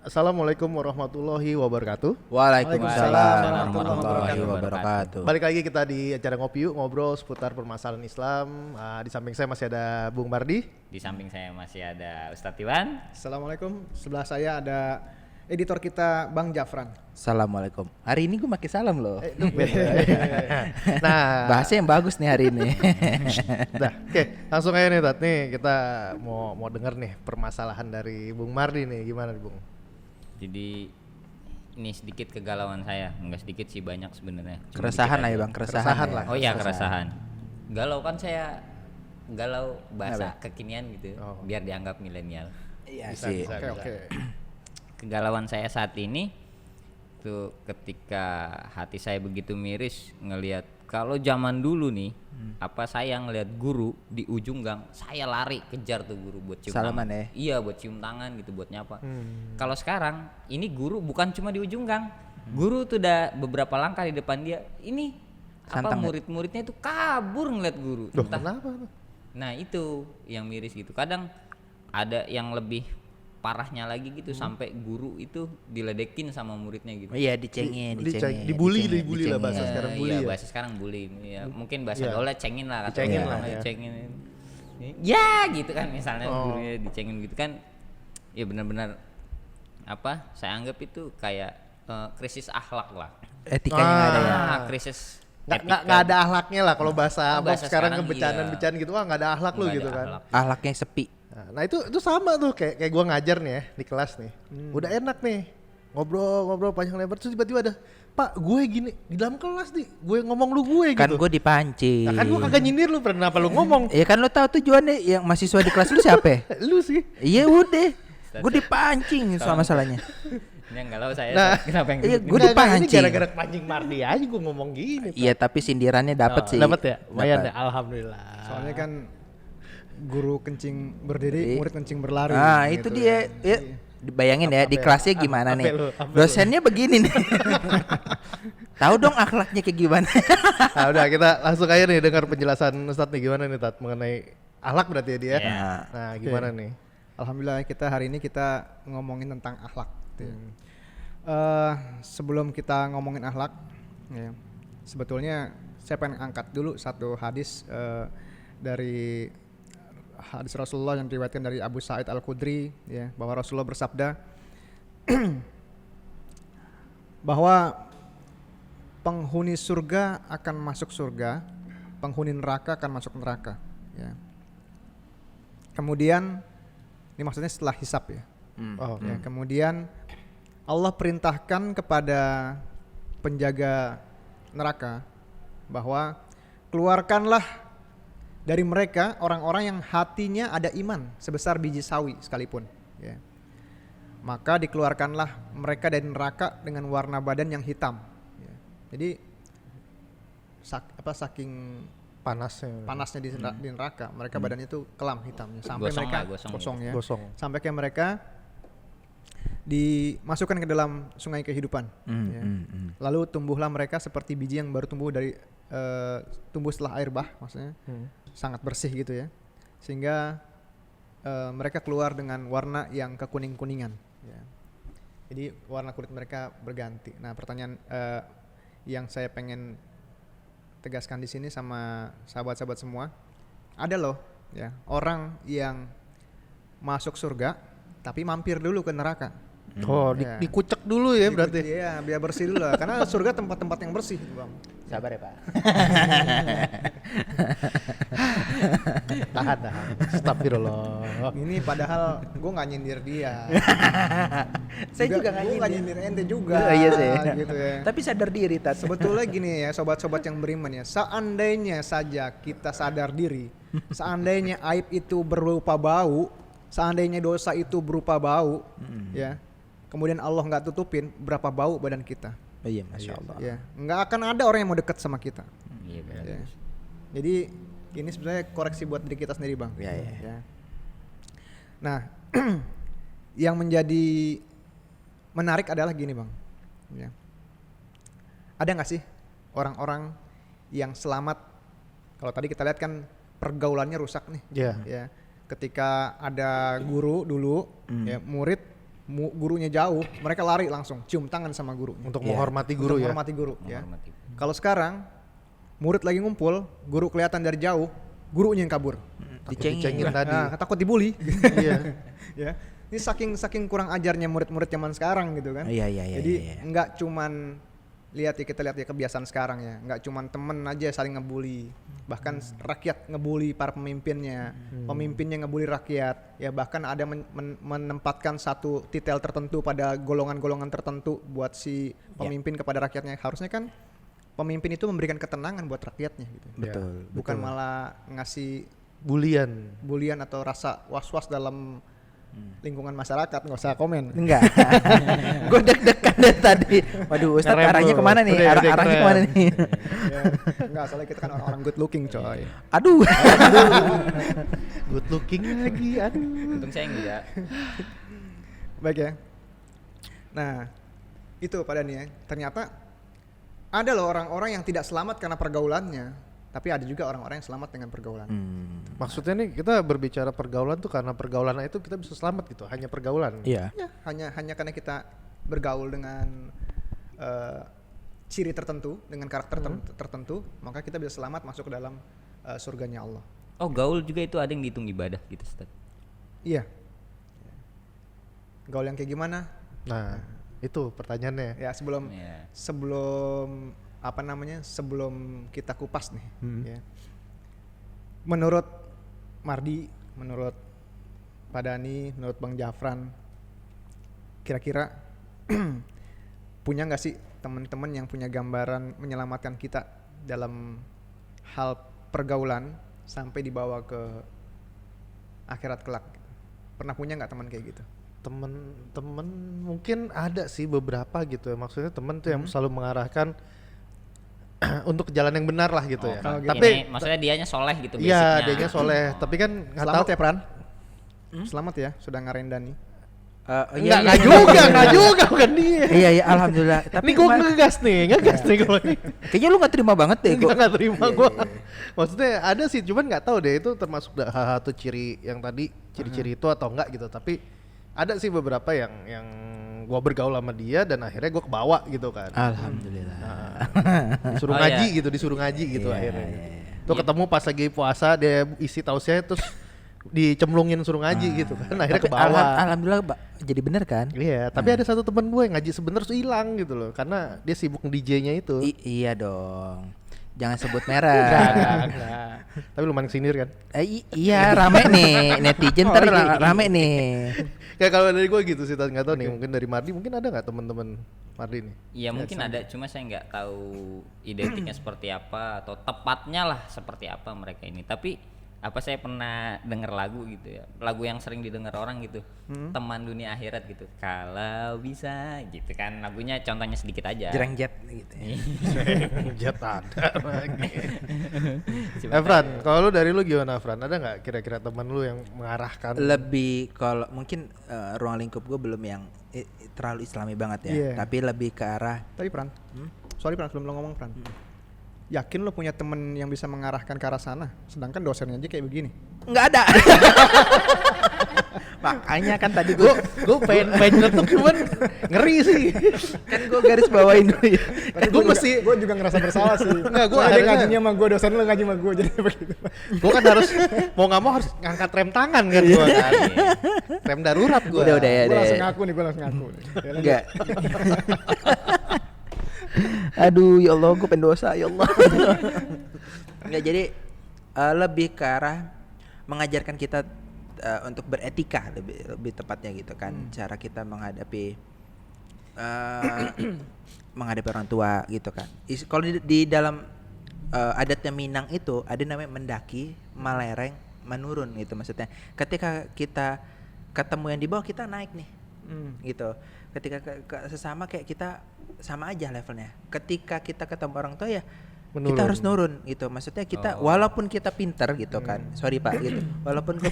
Assalamualaikum warahmatullahi wabarakatuh. Waalaikumsalam warahmatullahi wabarakatuh. Balik lagi kita di acara Ngopi Yuk, ngobrol seputar permasalahan Islam. Di samping saya masih ada Bung Mardi. Di samping saya masih ada Ustadz Iwan. Assalamualaikum. Sebelah saya ada editor kita Bang Jafran. Assalamualaikum. Hari ini gue pakai salam loh. Nah, Bahasa yang bagus nih hari ini. Nah, oke, langsung aja nih Tat. Nih kita mau denger nih permasalahan dari Bung Mardi nih, gimana nih Bung? Jadi ini sedikit kegalauan saya, enggak sedikit sih, banyak sebenarnya. Cuma Keresahan dikit lah ya aja. bang, keresahan lah. Oh iya, keresahan. Galau kan saya galau bahasa kekinian gitu, Oh. biar dianggap milenial. Iya Bisa, sih. bisa. Oke. Kegalauan saya saat ini tuh ketika hati saya begitu miris ngelihat kalau zaman dulu nih saya ngelihat guru di ujung gang, saya lari kejar tuh guru buat cium Salaman tangan. ya? Iya, buat cium tangan gitu, buat nyapa. Kalau sekarang ini guru bukan cuma di ujung gang, guru tuh udah beberapa langkah di depan dia, ini Santang ya? murid-muridnya itu kabur ngeliat guru. Loh, Entah. kenapa? Nah itu yang miris gitu. Kadang ada yang lebih parahnya lagi gitu, sampai guru itu diledekin sama muridnya gitu. Iya dicengin, Dibully lah bahasa sekarang, bully Iya, ya? bahasa sekarang bully. Ya, mungkin bahasa Iya. gaulnya cengin lah kata Dicengin orang. lah, ya. Dicengin. Ya gitu kan misalnya Oh. gurunya dicengin gitu kan. Ya benar-benar saya anggap itu kayak krisis akhlak lah. Etikanya nggak ada ya. Krisis Nggak ada ahlaknya lah kalau bahasa Bahasa sekarang sekarang bercandaan gitu, nggak ada ahlak lu Nggak gitu ada kan. akhlak. Ahlaknya sepi. Nah itu sama tuh kayak gua ngajar nih ya di kelas nih. Udah enak nih ngobrol panjang lebar, terus tiba-tiba ada, Pak gue gini di dalam kelas nih, gue ngomong lu gue Kan gitu. gue dipancing. Nah, kan gua kagak nyindir lu, kenapa lu ngomong? Iya kan lo tahu tujuannya yang mahasiswa di kelas lu siapa? Ya? Lu sih. Iya udah. Gue dipancing soal masalahnya. Ini yang galau saya. Nah, kenapa yang iya, ribut gua gitu? Nggak, ini dipancing. gara-gara pancing Mardi aja gue ngomong gini. Iya tapi sindirannya dapat sih. Dapat ya? Lumayan Dapet. ya, alhamdulillah. Soalnya kan guru kencing berdiri, murid kencing berlari. Ah gitu itu dia. Ya, bayangin ya di kelasnya gimana nih. Dosennya begini nih. Tahu dong akhlaknya kayak gimana. Nah udah kita langsung aja nih dengar penjelasan Ustadz nih, gimana nih Tat mengenai akhlak berarti ya dia. Iya. Nah gimana nih? Alhamdulillah kita hari ini kita ngomongin tentang akhlak. Gitu ya. Sebelum kita ngomongin akhlak, ya, sebetulnya saya pengen angkat dulu satu hadis dari hadis Rasulullah yang diriwayatkan dari Abu Sa'id Al-Khudri, ya, bahwa Rasulullah bersabda bahwa penghuni surga akan masuk surga, penghuni neraka akan masuk neraka. Ya. Kemudian ini maksudnya setelah hisab ya. Oh, Ya, kemudian Allah perintahkan kepada penjaga neraka bahwa keluarkanlah dari mereka orang-orang yang hatinya ada iman sebesar biji sawi sekalipun. Ya. Maka dikeluarkanlah mereka dari neraka dengan warna badan yang hitam. Ya. Jadi saking panasnya di neraka, mereka badannya itu kelam hitamnya sampai Gosong mereka lah, gosong gosong ya. Gosong. Sampai kayak mereka dimasukkan ke dalam sungai kehidupan. Ya. Lalu tumbuhlah mereka seperti biji yang baru tumbuh dari tumbuh setelah air bah, maksudnya sangat bersih gitu ya, sehingga mereka keluar dengan warna yang kekuning-kuningan. Ya. Jadi warna kulit mereka berganti. Nah pertanyaan yang saya pengen tegaskan di sini sama sahabat-sahabat semua, ada loh ya orang yang masuk surga tapi mampir dulu ke neraka. Oh Ya. dikucek dulu ya berarti. Iya, biar bersih dulu lah. Karena surga tempat-tempat yang bersih, Bang. Sabar ya Pak. Tahan. Astagfirullah. Ini padahal gue nggak nyindir dia. Saya juga nggak Gue nggak nyindir. nyindir ente juga. Iya sih. Gitu ya. Tapi sadar diri Tat. Sebetulnya gini ya, sobat-sobat yang beriman ya. Seandainya saja kita sadar diri, seandainya aib itu berupa bau, seandainya dosa itu berupa bau, ya. Kemudian Allah nggak tutupin berapa bau badan kita. Oh iya masya Allah. Ya, nggak akan ada orang yang mau dekat sama kita. Iya benar. Ya. Jadi ini sebenarnya koreksi buat diri kita sendiri, Bang. Iya, iya. Ya. Nah, yang menjadi menarik adalah gini, Bang. Ya. Ada nggak sih orang-orang yang selamat? Kalau tadi kita lihat kan pergaulannya rusak nih. Iya. Ya. Ketika ada guru dulu, ya, murid gurunya jauh, mereka lari langsung cium tangan sama guru. Untuk menghormati guru ya. Menghormati guru ya. Menghormati. Kalau sekarang murid lagi ngumpul, guru kelihatan dari jauh, gurunya yang kabur. Dicengin tadi. Nah, takut dibully. Iya. Ya. Ini saking kurang ajarnya murid-murid zaman sekarang gitu kan. Iya. Jadi nggak cuman kita lihat ya kebiasaan sekarang ya, nggak cuman temen aja saling ngebully, bahkan rakyat ngebully para pemimpinnya, pemimpinnya ngebully rakyat, ya bahkan ada menempatkan satu titel tertentu pada golongan-golongan tertentu buat si pemimpin kepada rakyatnya. Harusnya kan pemimpin itu memberikan ketenangan buat rakyatnya gitu. Betul. Bukan malah ngasih Bulian atau rasa was-was dalam lingkungan masyarakat. Nggak usah komen. Enggak. Gue deg-degan dari tadi. Waduh, Ustadz Ngerem arahnya lu. kemana nih? Udah Arahnya keren. kemana nih? Ya, enggak, soalnya kita kan orang-orang good looking coy. Aduh. good looking lagi. Aduh. Untung saya enggak. Baik ya. Nah, itu pada nih ya. Ternyata ada loh orang-orang yang tidak selamat karena pergaulannya, tapi ada juga orang-orang yang selamat dengan pergaulan. Maksudnya nih kita berbicara pergaulan tuh karena pergaulan itu kita bisa selamat gitu, hanya pergaulan. Iya. Ya, hanya karena kita bergaul dengan ciri tertentu, dengan karakter tertentu, maka kita bisa selamat masuk ke dalam surganya Allah. Oh, gaul juga itu ada yang dihitung ibadah gitu, Ustaz. Iya. Gaul yang kayak gimana? Nah, itu pertanyaannya. Ya sebelum Iya. sebelum kita kupas nih, ya. Menurut Mardi, menurut Pak Dani, menurut Bang Jafran, kira-kira punya nggak sih teman-teman yang punya gambaran menyelamatkan kita dalam hal pergaulan sampai dibawa ke akhirat kelak? Pernah punya nggak teman kayak gitu? Temen mungkin ada sih beberapa gitu ya, maksudnya temen tuh yang selalu mengarahkan untuk jalan yang benar lah gitu ya. gitu. Tapi Ini maksudnya dianya soleh gitu iya, basicnya. dianya soleh, tapi kan nggak Selamat tahu ya Pran. Selamat ya sudah ngarahin Dani. nggak juga bukan dia. Iya, alhamdulillah. Ini Tapi gue ngegas nih kalau ini. kayaknya lu nggak terima banget deh. Nggak terima gue. Maksudnya ada sih, cuman nggak tahu deh itu termasuk satu ciri yang tadi ciri-ciri itu atau enggak gitu. Tapi ada sih beberapa yang gue bergaul sama dia dan akhirnya gue kebawa gitu kan. Alhamdulillah. Disuruh Oh, ngaji iya. gitu, disuruh ngaji gitu Iya, akhirnya. iya, Tuh ketemu pas lagi puasa dia isi tausiah terus dicemplungin suruh ngaji gitu kan. Akhirnya Tapi kebawa. alhamdulillah jadi bener kan? Iya, tapi ada satu teman gue yang ngaji sebentar terus hilang gitu loh, karena dia sibuk DJ-nya itu. Iya dong. Jangan sebut merek. Tapi lumayan sinir kan. Iya, rame nih netizen ntar rame nih. Kayak kalau dari gue gitu sih, nggak tahu nih. Mungkin dari Mardi, mungkin ada nggak teman-teman Mardi nih? Iya mungkin ada, cuma saya nggak tahu identiknya seperti apa atau tepatnya lah seperti apa mereka ini. Tapi apa saya pernah denger lagu gitu ya, lagu yang sering didengar orang gitu, teman dunia akhirat gitu. Kalau bisa gitu kan, lagunya contohnya sedikit aja. Jereng jet gitu. Jat ada lagi. Efran, kalau lu dari lu gimana Efran? Ada nggak kira-kira teman lu yang mengarahkan? Lebih kalau mungkin ruang lingkup gue belum yang terlalu islami banget ya. Iya. Tapi lebih ke arah Tapi Pran, sorry Pran sebelum lo ngomong Pran. Yakin lo punya temen yang bisa mengarahkan ke arah sana? Sedangkan dosennya aja kayak begini. nggak ada. Makanya kan tadi gue pengen nyetuk cuman ngeri sih. kan gue garis bawain dulu ya. Gue juga ngerasa bersalah sih. Enggak, gue Soalnya dia akhirnya- ngajinya sama gue, dosen lo ngaji sama gue jadi begitu. Gue kan harus mau nggak mau harus ngangkat rem tangan kan gue kan. Rem darurat gue. Udah ya Gue deh. langsung ngaku nih, gue langsung ngaku. nih. Ya, lanjut. Enggak. Aduh, ya Allah, gue pendosa, ya Allah. Enggak, jadi lebih ke arah mengajarkan kita untuk beretika, lebih tepatnya gitu kan, cara kita menghadapi menghadapi orang tua gitu kan. Kalau di dalam adatnya Minang itu ada namanya mendaki, melereng, menurun gitu maksudnya. Ketika kita ketemu yang di bawah, kita naik nih. Gitu. Ketika sesama kayak kita sama aja levelnya. Ketika kita ketemu orang tua ya Menurun. kita harus nurun gitu. Maksudnya kita walaupun kita pinter gitu kan. Sorry Pak gitu. Walaupun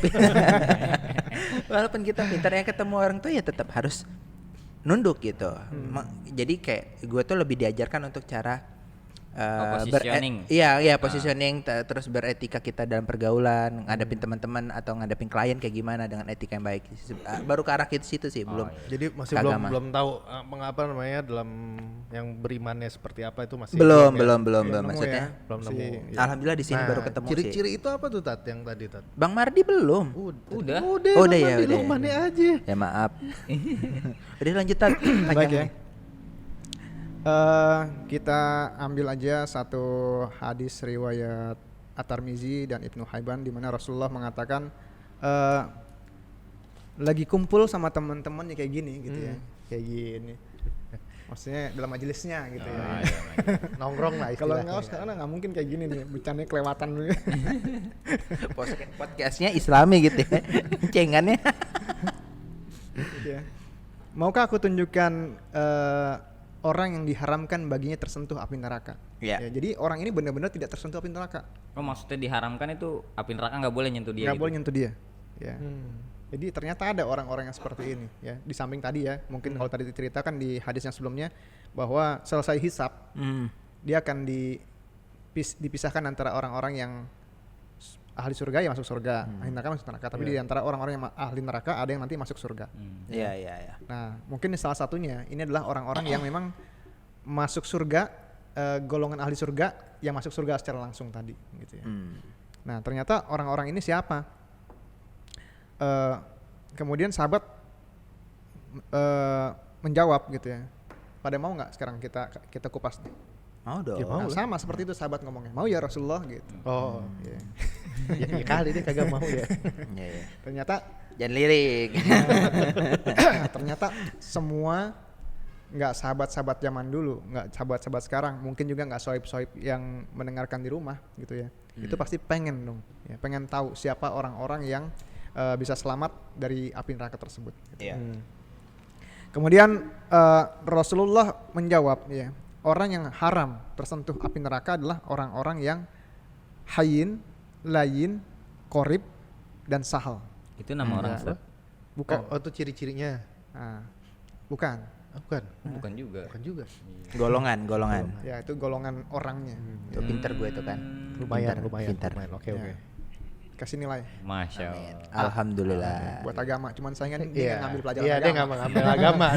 walaupun kita pinter ya ketemu orang tua ya tetap harus nunduk gitu. Jadi kayak gue tuh lebih diajarkan untuk cara positioning. Iya, positioning terus beretika kita dalam pergaulan, ngadepin teman-teman atau ngadepin klien kayak gimana dengan etika yang baik. Baru ke arah ke situ sih, belum. Jadi masih keagamaan. belum tahu mengapa namanya dalam yang berimannya seperti apa itu masih Belum Belum maksudnya. belum Si- nemu. Alhamdulillah di sini Nah, baru ketemu ciri-ciri sih. itu apa tuh Tat yang tadi Tat? Bang Mardi belum. Udah. Udah, Oh, udah Bang ya, Mandi, udah lu ya. mana aja. Ya maaf. Udah lanjut Tat. Baik Panjang ya. nih. Kita ambil aja satu hadis riwayat At-Tirmizi dan Ibnu Hibban di mana Rasulullah mengatakan lagi kumpul sama teman-teman ya kayak gini gitu ya. Kayak gini. Maksudnya dalam majelisnya gitu ya. Nongkrong lah Kalau istilahnya. enggak sekarang nggak mungkin kayak gini nih, bercandanya kelewatan. Podcastnya Islami gitu ya. Cengannya. Gitu ya. Maukah aku tunjukkan orang yang diharamkan baginya tersentuh api neraka? Iya. Ya, jadi orang ini benar-benar tidak tersentuh api neraka. Oh, maksudnya diharamkan itu api neraka nggak boleh nyentuh dia. Nggak gitu? boleh nyentuh dia. Ya. Jadi ternyata ada orang-orang yang seperti ini ya. Di samping tadi ya, mungkin kalau tadi diceritakan di hadis yang sebelumnya bahwa selesai hisab dia akan dipisahkan antara orang-orang yang ahli surga yang masuk surga, ahli neraka masuk neraka. Tapi di antara orang-orang yang ahli neraka ada yang nanti masuk surga. Iya. Nah, mungkin salah satunya ini adalah orang-orang yang memang masuk surga, golongan ahli surga yang masuk surga secara langsung tadi, gitu ya. Nah, ternyata orang-orang ini siapa? Kemudian sahabat menjawab gitu ya. Pada mau nggak sekarang kita kupas nih? Mau dong. Ya, mau. Nah, sama seperti itu sahabat ngomongnya. Mau ya Rasulullah gitu. Oh, Ya. ya kali dia kagak mau ya. Iya. Ternyata Jangan lirik. ternyata semua nggak sahabat-sahabat zaman dulu, nggak sahabat-sahabat sekarang, mungkin juga nggak soib-soib yang mendengarkan di rumah gitu ya. Itu pasti pengen dong, ya, pengen tahu siapa orang-orang yang bisa selamat dari api neraka tersebut. Gitu. Iya. Kemudian Rasulullah menjawab, ya, orang yang haram tersentuh api neraka adalah orang-orang yang hayyin, layyin, qorib, dan sahal. Itu nama orang Ustaz? Bukan. Oh, itu ciri-cirinya. Nah, bukan. Ah, bukan. Bukan juga. Bukan juga. Golongan. Ya, itu golongan orangnya. Tuh pinter gue itu kan. Lumayan. Pinter. Oke. Ya. Kasih nilai Masya Allah. Alhamdulillah. buat agama. Cuman saya dia Iya. nggak ngambil pelajaran Iya, agama. dia nggak mengambil agama.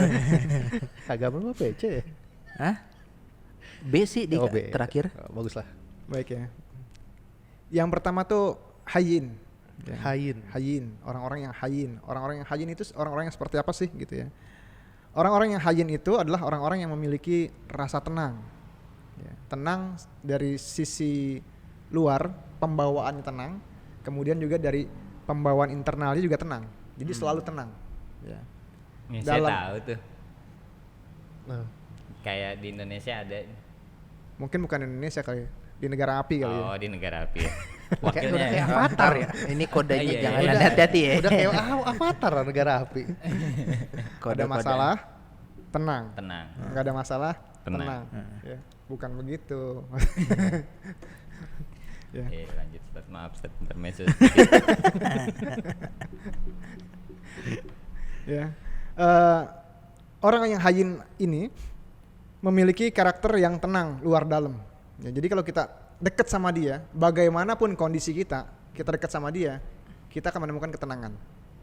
Agama lu apa ya? Hah? B sih di Oh, B. terakhir. Oh, bagus lah. Baik ya. Yang pertama tuh hayyin. Ya. Hayyin. Hayyin, orang-orang yang hayyin. Orang-orang yang hayyin itu orang-orang yang seperti apa sih gitu ya. Orang-orang yang hayyin itu adalah orang-orang yang memiliki rasa tenang. Ya, tenang dari sisi luar, pembawaannya tenang. Kemudian juga dari pembawaan internalnya juga tenang. Jadi selalu tenang. Ya. Ya, saya Dalam- tahu tuh. Nah, Kayak di Indonesia ada. Mungkin bukan Indonesia kali, di negara api kali ya. Oh, di negara api ya. udah Wakilnya. kayak Avatar ya. Ini kodenya Iya, iya. jangan Udah- hati-hati ya. Udah kayak Avatar lah negara api. Kode-kode. Ada masalah, tenang. Tenang. Nggak ada masalah, Tenang. tenang. Ya, bukan begitu. Ya. Lanjut Ustaz. Maaf Ustaz, intermezzo. Ya. Orang yang hayyin ini memiliki karakter yang tenang luar dalam. Ya, jadi kalau kita dekat sama dia, bagaimanapun kondisi kita dekat sama dia, kita akan menemukan ketenangan.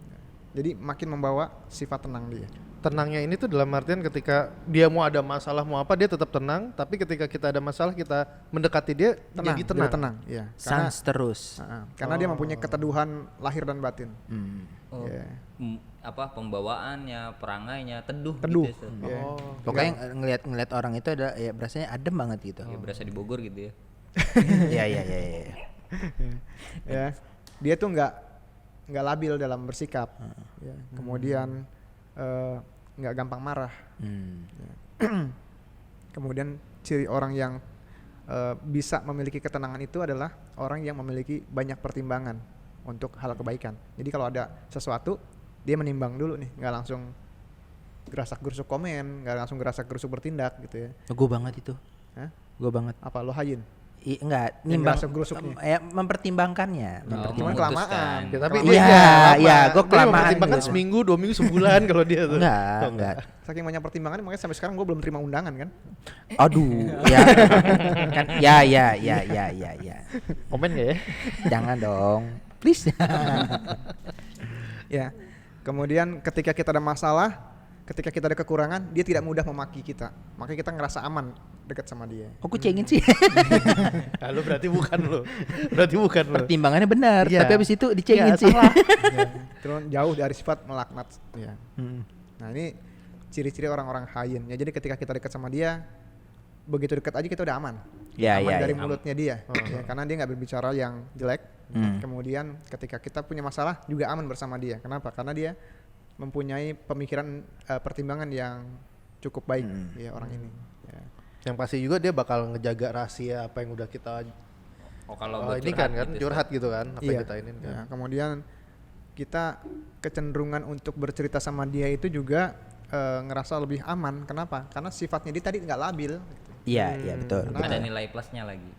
Ya. Jadi makin membawa sifat tenang dia. Tenangnya ini tuh dalam artian ketika dia mau ada masalah mau apa dia tetap tenang, tapi ketika kita ada masalah kita mendekati dia Tenang, jadi jadi tenang. tenang. Ya. Karena, Sans terus. karena dia mempunyai keteduhan lahir dan batin. Oh, Ya. apa pembawaannya, perangainya teduh, Teduh. gitu. Ustaz. Ya. Pokoknya ngelihat orang itu ada ya rasanya adem banget gitu. Ya berasa di Bogor gitu ya. Iya. Ya, dia tuh nggak labil dalam bersikap. Ya. Kemudian nggak gampang marah. Kemudian ciri orang yang bisa memiliki ketenangan itu adalah orang yang memiliki banyak pertimbangan untuk hal kebaikan. Jadi kalau ada sesuatu dia menimbang dulu nih, nggak langsung gerasak gerusuk komen, nggak langsung gerasak gerusuk bertindak gitu ya. Gue banget itu. Hah? Gue banget. Apa lo hayyin? enggak Yang nimbang gerusuk-gerusuknya. mempertimbangkannya. Cuman kelamaan. Ya, tapi Iya, lama. iya, gua Dia kelamaan mempertimbangkan gitu. seminggu, 2 minggu, sebulan kalau dia tuh. Enggak. Saking banyak pertimbangan makanya sampai sekarang gue belum terima undangan kan. Aduh, ya kan ya. Komen gak ya? Jangan dong. Please. Ya. Kemudian ketika kita ada masalah, ketika kita ada kekurangan, dia tidak mudah memaki kita. Makanya kita ngerasa aman dekat sama dia. Oh, aku cengin sih. Nah, lu berarti bukan lu. Berarti bukan lu. Pertimbangannya benar, Iya. tapi habis itu dicengin Iya, sih. salah. Ya. Terus jauh dari sifat melaknat. Ya. Nah ini ciri-ciri orang-orang hayin. Ya, jadi ketika kita dekat sama dia, begitu dekat aja kita udah aman. Ya, Aman ya, dari ya. mulutnya dia. Ya, karena dia nggak berbicara yang jelek. Kemudian ketika kita punya masalah juga aman bersama dia. Kenapa? Karena dia mempunyai pemikiran pertimbangan yang cukup baik ya orang ini. Ya. Yang pasti juga dia bakal ngejaga rahasia apa yang udah kita kalau buat ini kan gitu, curhat gitu kan, apa yang Iya. kita ini kan. Ya, kemudian kita kecenderungan untuk bercerita sama dia itu juga ngerasa lebih aman. Kenapa? Karena sifatnya dia tadi nggak labil. Iya, iya betul. Kenapa? ada nilai plusnya lagi.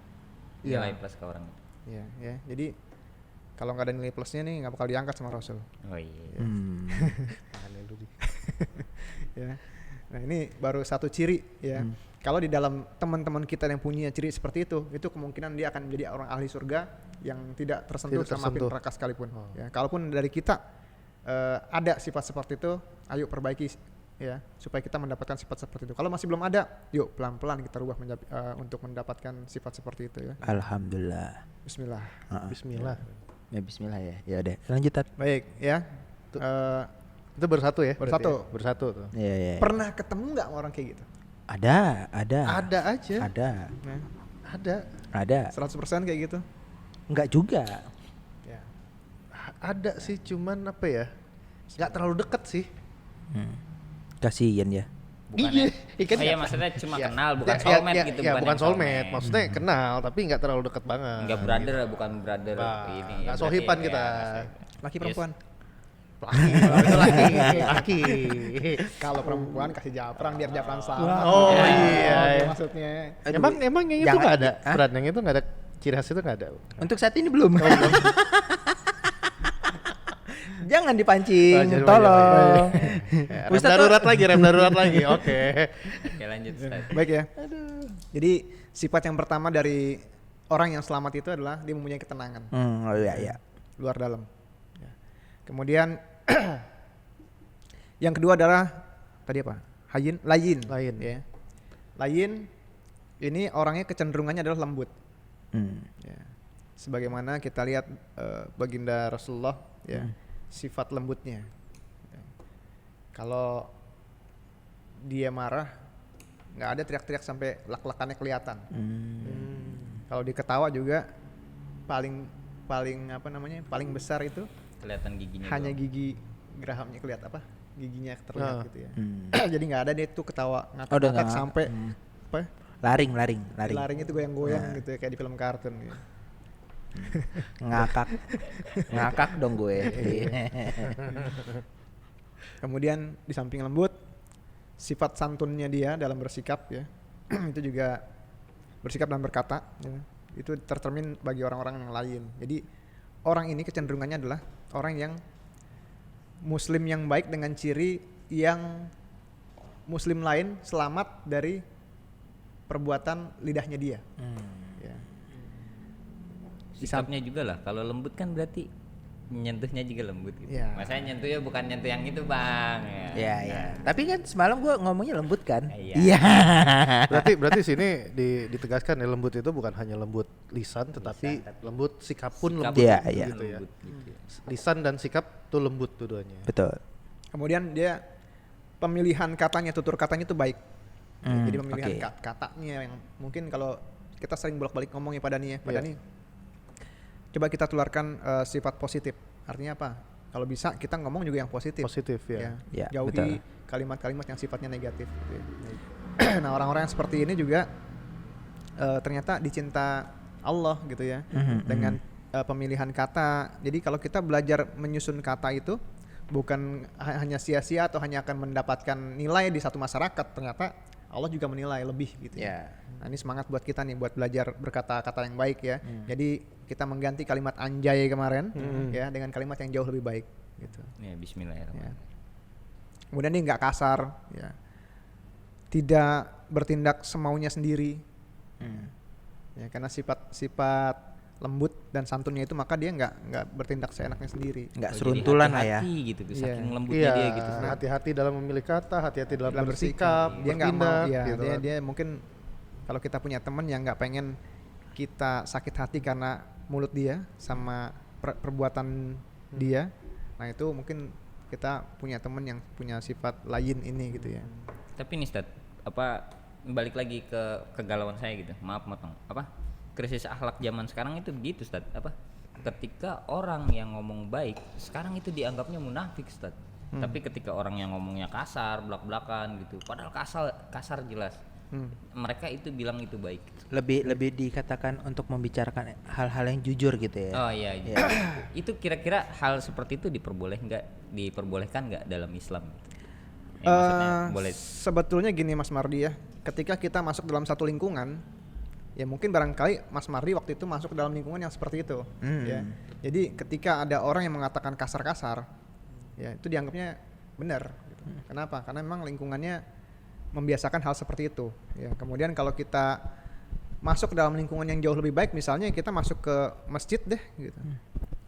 Iya. Nilai plus ke orang. Ya, ya. Jadi kalau nggak ada nilai plusnya nih nggak bakal diangkat sama Rasul. Oh iya. Aneh lu, Di. Ya. Nah ini baru satu ciri ya. Kalau di dalam teman-teman kita yang punya ciri seperti itu kemungkinan dia akan menjadi orang ahli surga yang tidak tersentuh Tidak sama api tersentuh. neraka sekalipun. Ya, kalaupun dari kita ada sifat seperti itu, ayo perbaiki ya supaya kita mendapatkan sifat seperti itu. Kalau masih belum ada, yuk pelan-pelan kita rubah untuk mendapatkan sifat seperti itu ya. Alhamdulillah. Bismillah. Bismillah. Ya bismillah ya. Ya udah, lanjut Tat. Baik ya. Itu bersatu ya? berarti Bersatu. ya? Bersatu tuh. Ya, ya. Pernah ketemu nggak sama orang kayak gitu? Ada. Ada aja. Ada. Nah, Ada. 100% kayak gitu? Enggak juga. Ya. Ada sih, cuman apa ya? Nggak terlalu deket sih. Kasihan ya. Bukannya, Ikan iya maksudnya cuma Ya, kenal, bukan ya, soulmate ya, gitu. ya, bukan yang soulmate. Maksudnya kenal, tapi nggak terlalu deket banget. Enggak brother, bukan brother Nah, ini. nggak berarti sohiban ya, kita. Laki Yes. perempuan? Laki, itu laki. Kalau perempuan kasih japran biar japran sama. Oh, Ya, iya, oke, iya. maksudnya. Aduh, Emang yang itu jangan- nggak ada? Hah? Berat yang itu nggak ada, ciri khas itu nggak ada. Untuk saat ini belum. Jangan dipancing, Oh, jangan, tolong. Rem Ustadz darurat lagi, rem darurat lagi. Oke. Oke lanjut Ustaz. Baik ya. Jadi sifat yang pertama dari orang yang selamat itu adalah dia mempunyai ketenangan Oh iya iya. luar dalam. Ya. Kemudian yang kedua adalah tadi apa? Layin. Layin. Ya. Layin ini orangnya kecenderungannya adalah lembut. Ya. Sebagaimana kita lihat baginda Rasulullah ya, sifat lembutnya. Ya. Kalau dia marah nggak ada teriak-teriak sampai lak-lakannya kelihatan. Kalau diketawa juga paling apa namanya? Paling besar itu Kelihatan giginya. hanya doang. gigi gerahamnya kelihatan apa? Giginya terlihat Ah. gitu ya. Jadi nggak ada deh tuh ketawa Oh, udah ngakak-ngakak nggak. sampai apa? Laring. Laring itu goyang-goyang gitu ya kayak di film kartun gitu. Ngakak dong gue. Kemudian di samping lembut, sifat santunnya dia dalam bersikap ya, itu juga bersikap dan berkata ya, itu tercermin bagi orang-orang yang lain. Jadi orang ini kecenderungannya adalah orang yang muslim yang baik dengan ciri yang muslim lain selamat dari perbuatan lidahnya dia. Ya. Sikapnya juga lah. Kalau lembut kan berarti nyentuhnya juga lembut gitu. Iya. Masanya nyentuhnya bukan nyentuh yang itu bang. Iya iya. Tapi kan semalam gue ngomongnya lembut kan. Iya. Berarti sini ditegaskan ya, lembut itu bukan hanya lembut lisan, tetapi lembut sikap pun Sikap lembut. Iya, pun iya. Gitu ya. lembut gitu ya. Lisan dan sikap tuh lembut tuh-duanya. Betul. Kemudian dia pemilihan katanya, tutur katanya itu baik. Jadi pemilihan oke. katanya yang mungkin kalau kita sering bolak-balik ngomong ya pada nih ya, Iya. nih. Coba kita tularkan sifat positif. Artinya apa? Kalau bisa kita ngomong juga yang positif. Positif ya. Ya, Jauhi betul. kalimat-kalimat yang sifatnya negatif. Gitu ya. Nah orang-orang yang seperti ini juga ternyata dicinta Allah gitu ya, dengan pemilihan kata. Jadi kalau kita belajar menyusun kata itu bukan hanya sia-sia atau hanya akan mendapatkan nilai di satu masyarakat, ternyata Allah juga menilai lebih gitu. Ya. Nah, ini semangat buat kita nih buat belajar berkata-kata yang baik ya. Jadi kita mengganti kalimat anjay kemarin ya dengan kalimat yang jauh lebih baik gitu. Ya, bismillahirrahmanirrahim. Kemudian ini nggak kasar ya. Tidak bertindak semaunya sendiri. Ya, karena sifat lembut dan santunnya itu maka dia nggak bertindak seenaknya sendiri. Nggak Oh, jadi seruntulan lah ya. hati-hati gitu, Iya. saking lembutnya Iya, dia gitu. hati-hati dalam memilih kata, hati-hati dalam Dalam bersikap, dia nggak mau bertindak, ya gitu dia, kan. dia mungkin kalau kita punya teman yang nggak pengen kita sakit hati karena mulut dia sama perbuatan dia, nah itu mungkin kita punya teman yang punya sifat lain ini gitu ya. Tapi nih Ustaz, apa balik lagi ke kegalauan saya gitu. Maaf motong. Apa? Krisis akhlak zaman sekarang itu begitu Ustaz. Apa? Ketika orang yang ngomong baik, sekarang itu dianggapnya munafik Ustaz. Tapi ketika orang yang ngomongnya kasar, belak-belakan gitu, padahal kasar jelas. Mereka itu bilang itu baik. Lebih dikatakan untuk membicarakan hal-hal yang jujur gitu ya. Oh iya. Iya. Itu kira-kira hal seperti itu diperbolehkan nggak dalam Islam? Ya, Eh, maksudnya boleh. Sebetulnya gini Mas Mardi ya, ketika kita masuk dalam satu lingkungan, ya mungkin barangkali Mas Mardi waktu itu masuk ke dalam lingkungan yang seperti itu. Ya. Jadi ketika ada orang yang mengatakan kasar-kasar, ya itu dianggapnya benar. Gitu. Kenapa? Karena memang lingkungannya membiasakan hal seperti itu. Ya. Kemudian kalau kita masuk ke dalam lingkungan yang jauh lebih baik, misalnya kita masuk ke masjid deh, gitu.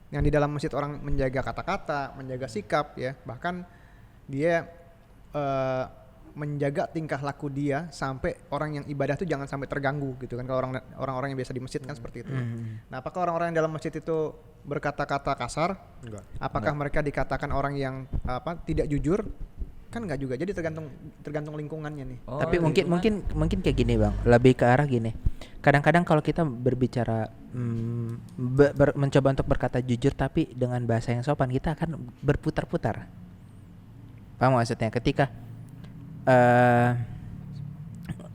Yang di dalam masjid orang menjaga kata-kata, menjaga sikap, ya bahkan dia menjaga tingkah laku dia sampai orang yang ibadah itu jangan sampai terganggu gitu kan. Kalau orang-orang yang biasa di masjid kan seperti itu. Nah, apakah orang-orang yang dalam masjid itu berkata-kata kasar? Enggak. Apakah mereka dikatakan orang yang tidak jujur? Kan enggak juga. Jadi tergantung lingkungannya nih. Oh, Tapi lingkungan. mungkin kayak gini Bang, lebih ke arah gini. Kadang-kadang kalau kita berbicara mencoba untuk berkata jujur tapi dengan bahasa yang sopan, kita akan berputar-putar. Paham maksudnya?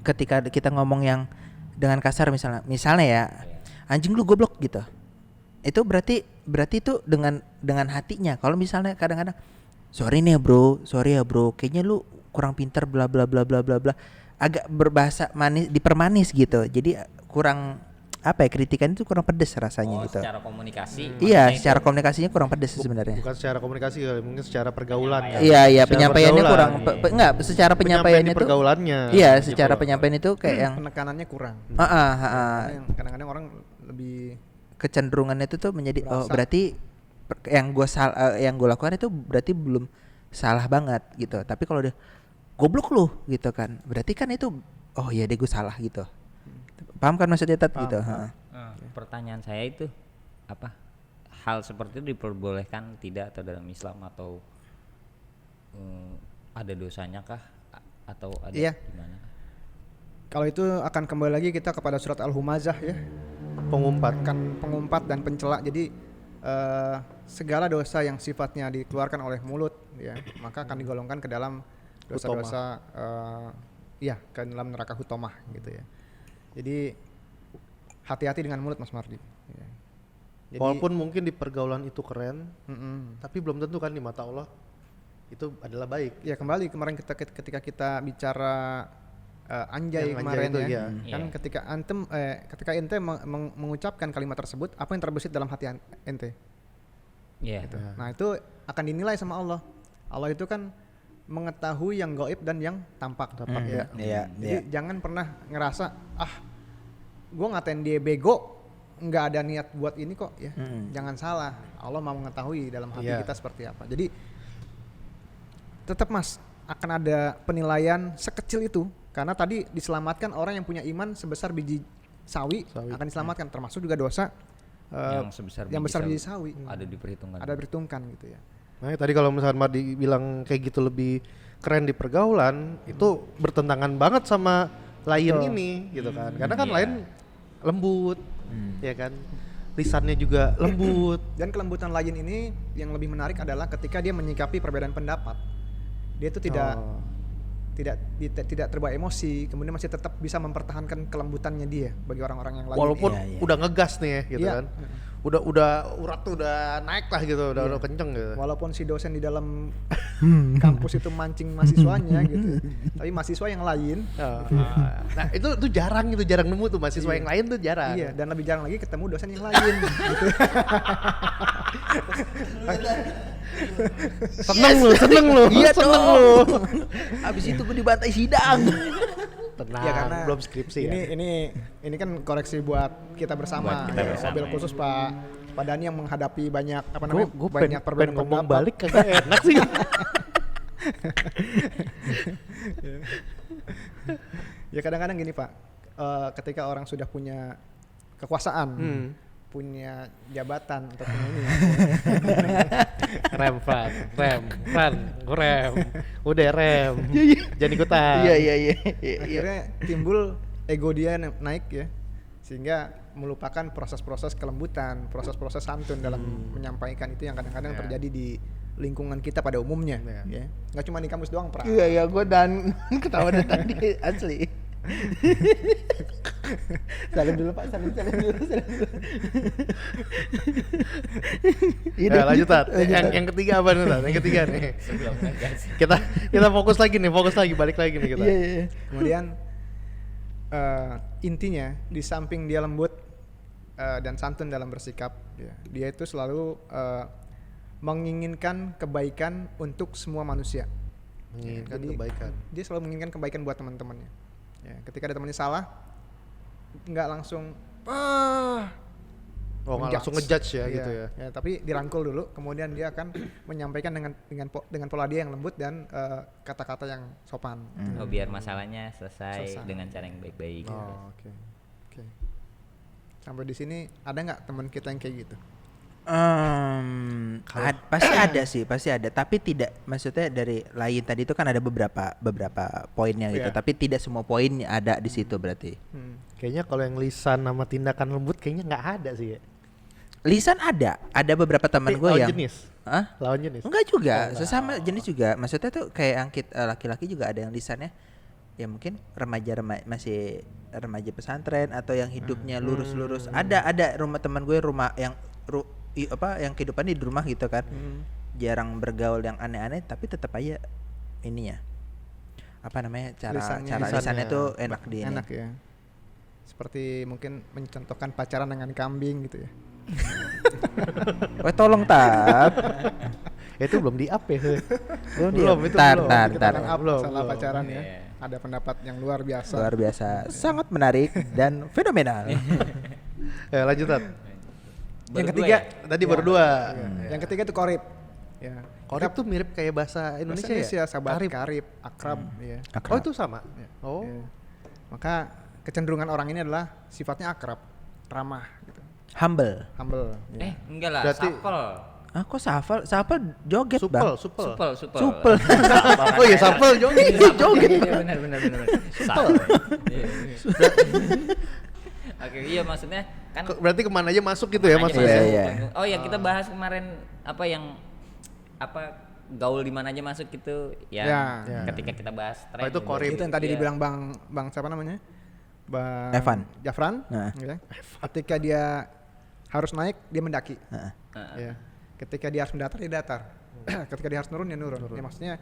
Ketika kita ngomong yang dengan kasar misalnya ya, anjing lu goblok gitu. Itu berarti itu dengan hatinya. Kalau misalnya kadang-kadang sorry ya bro, kayaknya lu kurang pintar bla bla bla bla bla bla. Agak berbahasa manis, dipermanis gitu. Jadi kurang kritikan itu kurang pedes rasanya gitu. Secara komunikasi. Iya, maksudnya secara itu- komunikasinya kurang pedes sebenarnya. Bukan secara komunikasi kali, mungkin secara pergaulan kan. Iya, Secara penyampaiannya pergaulan. kurang enggak, secara penyampaiannya di itu pergaulannya. iya, gitu secara loh. penyampaian itu kayak yang Penekanannya kurang. Heeh. Yang kadang-kadang orang lebih Kecenderungannya itu tuh menjadi Berasa. berarti yang gue lakukan itu berarti belum salah banget gitu. Tapi kalau dia goblok lu gitu kan, berarti kan itu oh iya deh gue salah gitu. Paham kan maksudnya Tat gitu? Heeh. Pertanyaan saya itu apa? Hal seperti itu diperbolehkan tidak atau dalam Islam atau ada dosanya kah atau ada Iya. gimana? kalau itu akan kembali lagi kita kepada surat Al-Humazah ya. Pengumpat. Kan pengumpat dan pencela. Jadi segala dosa yang sifatnya dikeluarkan oleh mulut ya, maka akan digolongkan ke dalam dosa-dosa ke dalam neraka hutomah gitu ya. Jadi hati-hati dengan mulut Mas Mardi. Ya. Jadi, Walaupun mungkin di pergaulan itu keren, mm-mm. tapi belum tentu kan di mata Allah itu adalah baik. Ya kembali kemarin ketika kita bicara anjay Yang anjay kemarin itu, ya, iya. kan Iya. ketika ente mengucapkan kalimat tersebut, apa yang terbesit dalam hati ente? Iya. Nah itu akan dinilai sama Allah. Allah itu kan mengetahui yang gaib dan yang tampak. Ya. Iya, Jadi jangan pernah ngerasa gue ngatain dia bego, nggak ada niat buat ini kok ya. Jangan salah, Allah mau mengetahui dalam hati Iya. kita seperti apa. Jadi tetap Mas akan ada penilaian sekecil itu, karena tadi diselamatkan orang yang punya iman sebesar biji sawi. Akan diselamatkan, termasuk juga dosa Yang sebesar yang besar biji biji sawi. ada diperhitungkan. Ada perhitungkan gitu ya. Nah, tadi kalau misalnya Mardi bilang kayak gitu lebih keren di pergaulan, itu bertentangan banget sama lain Betul. ini gitu kan. Karena kan Iya. lain lembut, ya kan. Lisannya juga lembut. Dan kelembutan lain ini yang lebih menarik adalah ketika dia menyikapi perbedaan pendapat. Dia itu tidak terbawa emosi, kemudian masih tetap bisa mempertahankan kelembutannya dia bagi orang-orang yang lain. Walaupun Iya, iya. udah ngegas nih ya gitu Iya. kan. udah urat tuh udah naik lah gitu, udah kenceng gitu. Walaupun si dosen di dalam kampus itu mancing mahasiswanya gitu, tapi mahasiswa yang lain. Nah itu jarang nemu tuh mahasiswa yang lain tuh jarang. Iya, dan lebih jarang lagi ketemu dosen yang lain gitu. Seneng lu. Iya seneng dong. lu. Habis itu gue dibantai sidang. Tenang, Ya karena belum skripsi ini kan koreksi buat kita bersama. Buat kita bersama, Mobil ya. Khusus Pak Dani yang menghadapi banyak apa namanya? Gue banyak pengen ngomong pendapat. balik kagak enak sih. Ya kadang-kadang gini Pak, ketika orang sudah punya kekuasaan, punya jabatan atau punya ini, rem. Udah rem. Jangan ikutan. Iya. akhirnya timbul ego dia naik ya, sehingga melupakan proses-proses kelembutan, proses-proses santun dalam menyampaikan itu yang kadang-kadang terjadi di lingkungan kita pada umumnya, ya. Nggak cuma di kampus doang, Pra. Iya, gue dan ketawa dari tadi asli. Salim dulu Pak, salim dulu. Ya, lanjut Tat. Yang ketiga apa nih Tat? Yang ketiga nih. Sebelum ngegas. Kita fokus lagi, balik lagi nih kita. Iya. Kemudian intinya di samping dia lembut dan santun dalam bersikap, ya, dia itu selalu menginginkan kebaikan untuk semua manusia. Menginginkan Jadi, kebaikan. Dia selalu menginginkan kebaikan buat teman-temannya. Ya, ketika ada temannya salah, nggak langsung Oh, nggak langsung ngejudge ya Iya, gitu ya. Tapi dirangkul dulu, kemudian dia akan menyampaikan dengan pola dia yang lembut dan kata-kata yang sopan. Oh, biar masalahnya selesai Selesai. dengan cara yang baik-baik. Oh, oke. Sampai di sini ada nggak teman kita yang kayak gitu? Pasti ada, tapi tidak, maksudnya dari lain tadi itu kan ada beberapa poinnya gitu, Iya. tapi tidak semua poin ada di situ berarti. Kayaknya kalau yang lisan sama tindakan lembut kayaknya nggak ada sih ya. Lisan ada beberapa teman gue Lawan yang jenis. Hah? Lawan jenis. Enggak juga, sesama jenis juga. Maksudnya tuh kayak angkit laki-laki juga ada yang lisannya ya mungkin masih remaja pesantren atau yang hidupnya lurus-lurus. Ada rumah teman gue yang yang kehidupannya di rumah gitu kan. Jarang bergaul yang aneh-aneh tapi tetap aja ininya. Apa namanya? Cara lisannya tuh enak di ini. Enak ya. Seperti mungkin mencontohkan pacaran dengan kambing gitu ya. Weh tolong Tab. Itu belum di-up ya. Belum. itu Tar. Kita akan up Belum, masalah belum. pacaran ya. Iya. Ada pendapat yang luar biasa. Luar biasa, sangat menarik dan fenomenal. Ya, lanjut Tat. Yang Berdua ketiga, ya? Tadi berdua. Yang ketiga itu korib. Ya. Korib tuh mirip kayak bahasa Indonesia ya? sahabat karib, akrab, ya. Oh, itu sama. Ya. Oh. Ya. Maka kecenderungan orang ini adalah sifatnya akrab, ramah, gitu. Humble. Humble. Ya. Enggak lah, Berarti- sapel. Ah, kok Safal joget bang? Supel. Supel. Oh iya, sapel joget. Iya benar. Sapel. Iya. Oke, iya maksudnya kan Berarti kemana aja masuk gitu ya Makanya maksudnya. masuk. Iya. Oh ya kita bahas kemarin gaul di mana aja masuk gitu ya. Ya. Ketika kita bahas tren. itu gitu. korib. Itu yang tadi Iya. dibilang Bang siapa namanya? Bang Evan. Jafran. Nah. Ya. Ketika dia harus naik, dia mendaki. Heeh. Ya. Ketika dia harus mendatar, dia datar. Ketika dia harus nurun, dia nurun. Ya, maksudnya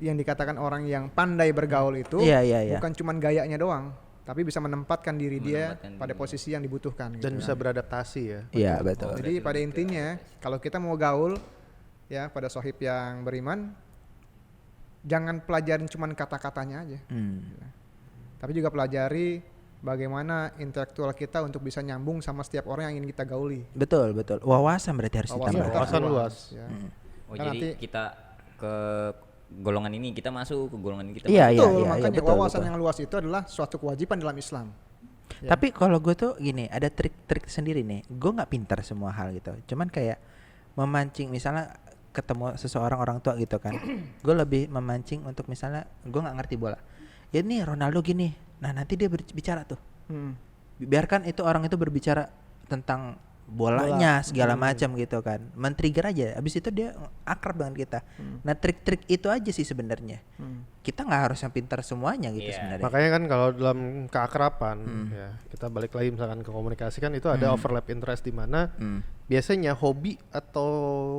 yang dikatakan orang yang pandai bergaul itu Iya. bukan cuman gayanya doang, tapi bisa menempatkan diri dia Menempatkan pada diri. posisi yang dibutuhkan. Dan gitu. bisa beradaptasi ya. Iya betul. Jadi pada intinya kalau kita mau gaul ya pada sohib yang beriman, jangan pelajarin cuman kata-katanya aja, tapi juga pelajari bagaimana intelektual kita untuk bisa nyambung sama setiap orang yang ingin kita gauli. Betul. Wawasan berarti harus Wawasan ditambah. kita Wawasan harus luas. Ya. Oh Kan jadi nanti- kita ke golongan ini kita masuk, ke golongan ini kita Iya, masuk. Betul, iya, makanya betul, wawasan betul. yang luas itu adalah suatu kewajiban dalam Islam. Ya. Tapi kalau gue tuh gini, ada trik sendiri nih. Gue nggak pintar semua hal gitu. Cuman kayak memancing, misalnya ketemu seseorang orang tua gitu kan. Gue lebih memancing untuk misalnya gue nggak ngerti bola. Ya nih Ronaldo gini. Nah nanti dia bicara tuh. Biarkan itu orang itu berbicara tentang bolanya segala macam gitu kan, men-trigger aja. Abis itu dia akrab dengan kita. Nah trik-trik itu aja sih sebenarnya. Kita nggak harus yang pintar semuanya gitu sebenarnya. Makanya kan kalau dalam keakraban ya kita balik lagi misalkan ke komunikasi kan itu ada overlap interest di mana biasanya hobi atau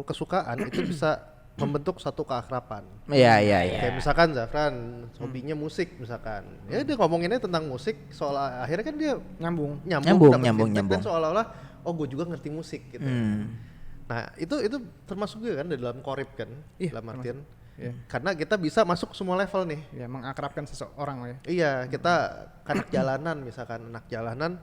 kesukaan itu bisa membentuk satu keakraban. Iya. Kayak misalkan Zafran hobinya musik misalkan. Ya dia ngomonginnya tentang musik soal akhirnya kan dia Nyambung. dapat Nyambung. feedback dan seolah-olah oh gue juga ngerti musik gitu. Nah itu termasuk juga kan di dalam korip kan, Iya, dalam artian Iya. karena kita bisa masuk semua level nih. Ya, mengakrabkan seseorang ya. Iya kita anak jalanan misalkan anak jalanan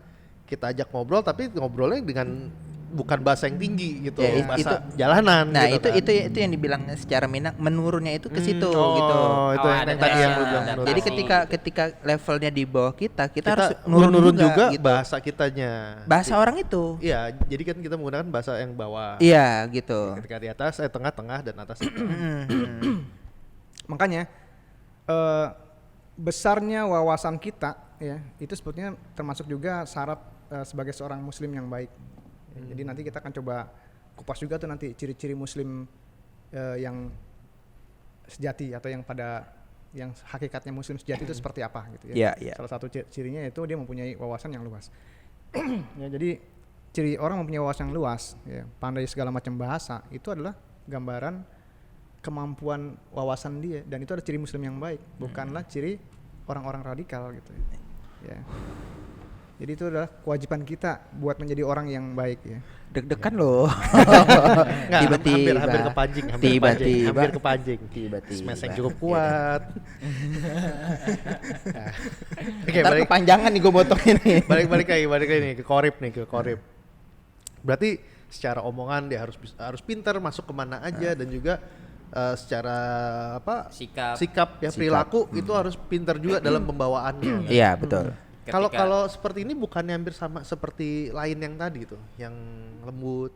kita ajak ngobrol tapi ngobrolnya dengan bukan bahasa yang tinggi gitu, Ya, bahasa jalanan. Nah gitu kan. itu yang dibilang secara Minang menurunnya itu ke situ Oh, gitu. itu Oh, yang ada tadi yang lu adaptasi. bilang. Ada menurun. Jadi adaptasi. ketika levelnya di bawah kita kita harus nurun juga gitu. bahasa kitanya. Bahasa orang itu. Iya, jadi kan kita menggunakan bahasa yang bawah. Iya gitu. Ketika di atas, tengah-tengah dan atas. Makanya besarnya wawasan kita ya itu sebetulnya termasuk juga syarat sebagai seorang muslim yang baik. Ya, jadi nanti kita akan coba kupas juga tuh nanti ciri-ciri muslim yang sejati atau yang hakikatnya muslim sejati itu seperti apa gitu ya. Iya. Salah satu cirinya itu dia mempunyai wawasan yang luas. Ya, jadi ciri orang mempunyai wawasan yang luas, ya, pandai segala macam bahasa itu adalah gambaran kemampuan wawasan dia dan itu ada ciri muslim yang baik, bukanlah ciri orang-orang radikal gitu. Ya. Jadi itu adalah kewajiban kita buat menjadi orang yang baik ya. Deg-degan loh. Nggak, Tiba-tiba. hampir kepancing, Tiba-tiba. hampir kepancing. Tiba-tiba. Smash yang cukup kuat. Oke, Ntar balik kepanjangan nih gue potongin nih. balik lagi nih ke korip. Berarti secara omongan dia harus pintar masuk kemana aja dan juga secara sikap ya perilaku itu harus pintar juga dalam pembawaannya. Iya betul. Kalau seperti ini bukannya hampir sama seperti lain yang tadi tuh, yang lembut